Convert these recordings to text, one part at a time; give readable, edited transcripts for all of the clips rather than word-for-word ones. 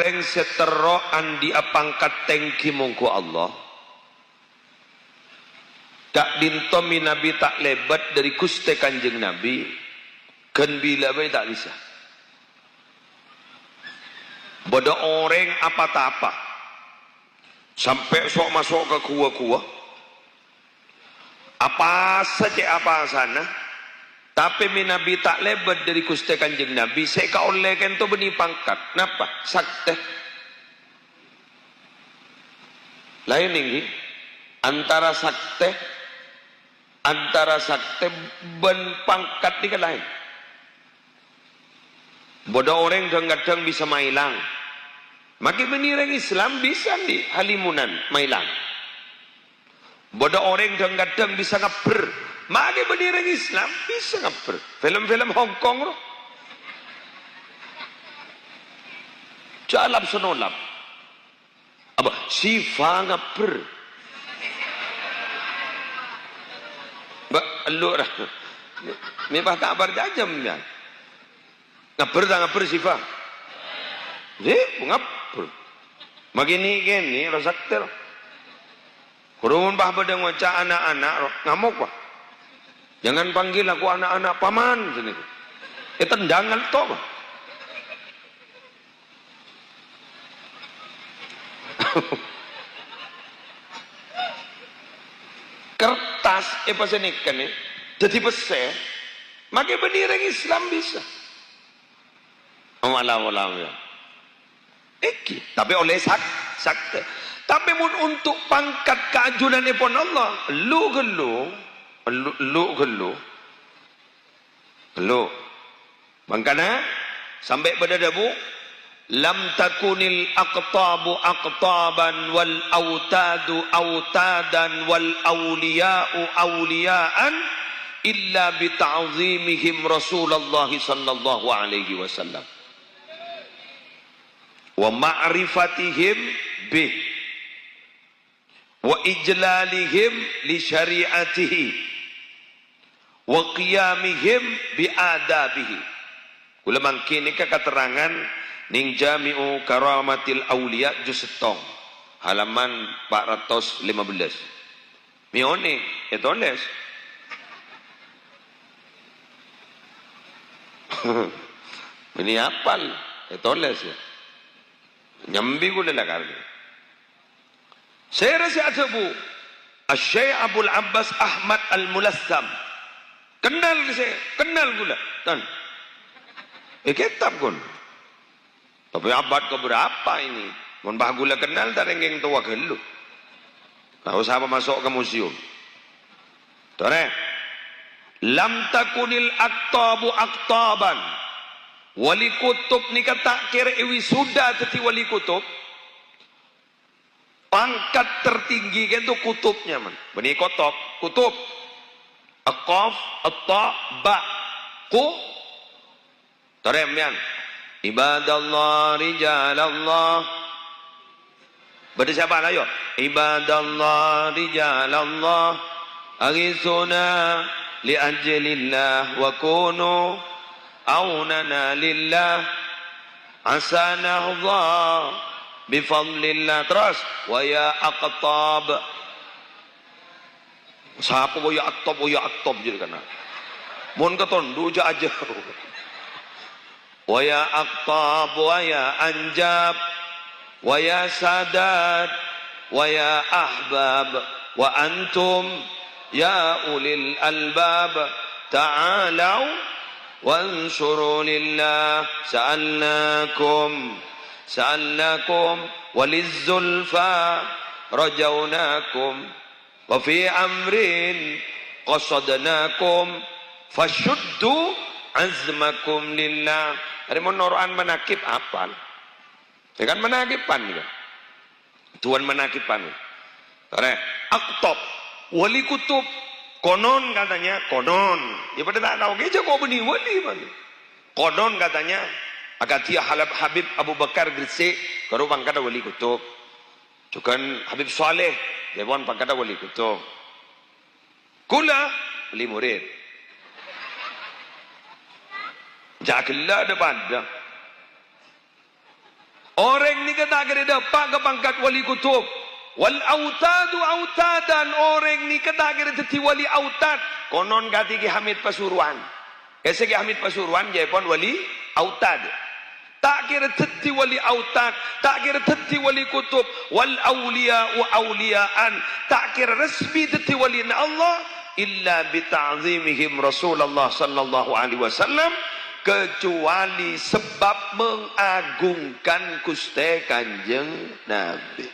orang setero andi apangkat tengki mongko Allah tak dintomi Nabi tak lebat dari kuste kanjeng Nabi kan bila baik tak bisa bodoh orang apa-apa sampai sok masuk ke kuah-kuah apa saja apa sana tapi Nabi tak lebat dari kuste kanjeng Nabi saya oleh kan tu beni pangkat napa sakte lain ini antara sakte ben pangkat ni kan lain bodoh orang kadang-kadang bisa mailang maki benirang Islam bisa di halimunan mailang bodoh orang kadang-kadang bisa ngaper maki benirang Islam bisa ngaper film-film Hong Kong loh jalap senolap apa sifa ngaper mbak elu lah mepah tak berjajam ya ngaper sifat ngaper magini gini rasak ter kurumun bah pada ngocah anak-anak ngamuk pak jangan panggil aku anak-anak paman sini tendangan toh pak kertas pasal ni kan ni jadi besar makai bendera Islam bisa malam-malam ya tapi oleh sakte tapi untuk pangkat keajunan pun Allah lu makanya sampai pada dabu lam takunil aqtabu aqtaban wal autadu autadan wal awliya'u awliya'an illa bi ta'zimihim Rasulullah sallallahu alaihi wasallam wa ma'rifatihim bih wa ijlalihim li syari'atihi wa qiyamihim bi adabihi kula mangkin ni keterangan ning Jami'u Karamatil Auliya juz setong halaman 415 mione etoles ini apal etoles ya nyambi gula lakar saya rasa ada bu Syekh Abdul Abbas Ahmad Al-Mulassam kenal gula tan kitab kun tapi abad keberapa ini mun bah gula kenal tak rengeng tua gelu tak usah apa masuk ke museum tore lam takunil aktabu aktaban wali kutub ni kata kira wisuda teti wali kutub pangkat tertinggi kan tu kutubnya man beni kutub aqaf atta ba ku taremian ibadallah rijalallah pada siapa lah yo ibadallah rijalallah agisuna li ajlillah wa kunu aunana lillah asana Allah bifadlillah terus wa ya aqtab siapa wa ya aqtab jadi kana mun keton duja aja wa ya aqtab wa ya anjab wa ya sadat wa ya ahbab wa antum ya ulil albab ta'alau wansuru lillah sa'alnakum walizzulfa rajaunakum wa fi amrin qasadnakum fashuddu azmakum lillah dari menoroan menakib apal ya kan menakiban juga tuan menakiban tore aktab wali kutub konon katanya konon ya pada tak tahu keja kau beni wali bang konon katanya akatia Habib Abu Bakar Gresik karu pangkata wali kutub juga Habib Saleh dia pun pangkata wali kutub kula wali murid jakillah ada pada Orang ni kata kira dapat ke pangkat wali kutub. Wal autadu autadan, orang ni kata kira teti wali autad. Konon kati Ki Hamid Pasuruan. Ki Hamid Pasuruan je pon wali autad. Tak kira teti wali autad, tak kira teti wali kutub. Wal awliya wa awliyaan, tak kira resmi teti wali Allah illa bi ta'zimihim Rasulullah sallallahu alaihi wasallam, kecuali sebab mengagungkan Gusti Kanjeng Nabi.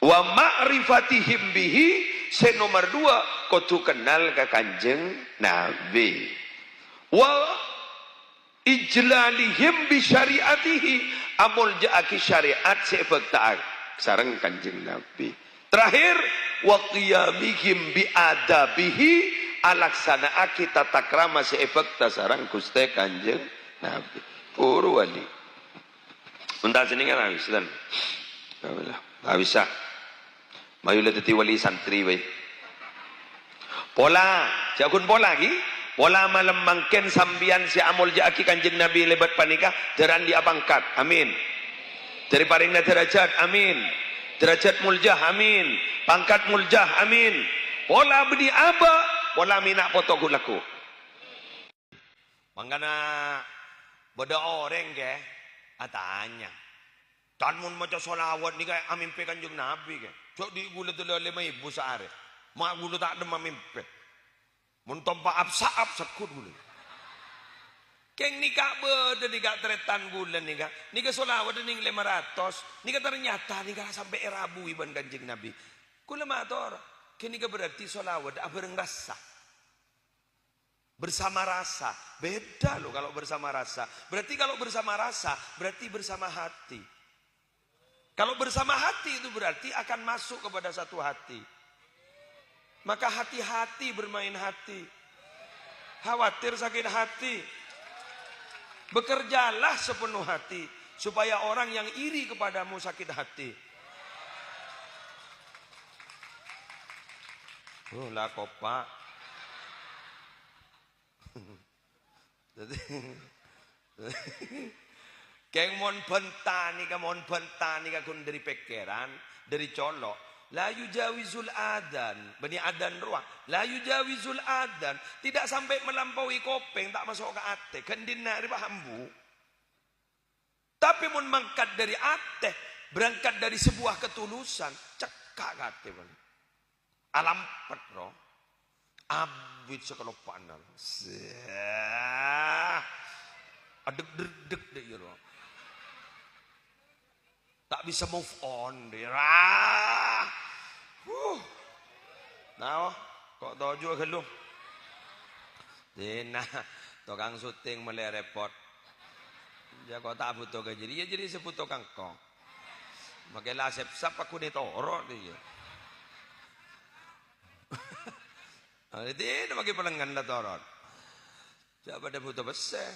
Wa ma'rifatihim bihi, se nomor 2 kudu kenal ke Kanjeng Nabi. Wa ijlalihim bi syariatihi, amul jaaki syariat se fakta sareng Kanjeng Nabi. Terakhir wa qiyamihim bi adabihi, alaksana kita takrama si efek tasarang Gusti Kanjeng Nabi. Puru wali. Unta sini kan habis dan. Habis ah. Mayula teti wali santri baik. Pola, jakun pola lagi. Pola malam mangken sambian si amul jaki Kanjeng Nabi lebat panika deran dia pangkat. Amin. Dari paringna derajat. Amin. Derajat muljah. Amin. Pangkat muljah. Amin. Pola bedi apa? Wala mina foto gulaku. Mangkana beda orang ke atanya. Tan mun maca selawat ni kayak amimpe Kanjeng Nabi ke. Cok di gula tele 5.000 sehari. Mak gula tak ada mamimpe. Mun tompa absaap sekut gula. Keng nikah beda nikah tretan gula nikah. Nikah selawat ning 500. Nikah ternyata nikah sampai Rabu iban Kanjeng Nabi. Kula matur. Kini berarti solawat bareng rasa, bersama rasa. Beda loh kalau bersama rasa. Berarti kalau bersama rasa berarti bersama hati. Kalau bersama hati itu berarti akan masuk kepada satu hati. Maka hati-hati bermain hati. Khawatir sakit hati. Bekerjalah sepenuh hati supaya orang yang iri kepadamu sakit hati. Oh lah kopak. Keng mon bentani ka kun dari pekeran, dari colok. La yujawizul adan, bani adan ruah. La yujawizul adan, tidak sampai melampaui kopeng, tak masuk ke ate. Kendina riba hambu. Tapi mun mangkat dari ate, berangkat dari sebuah ketulusan, cekak kate bang. Alam petro abit sekelopan adek deg deh ya tak bisa move on deh nah kok tojo gelu dina tukang syuting mulai repot ya kok tak butuh jadi ya jadi sebut tukang kok makanya sep-sep aku nih toro dia. Itu bagi pelanggan lah torot. Siapa ada butuh besar.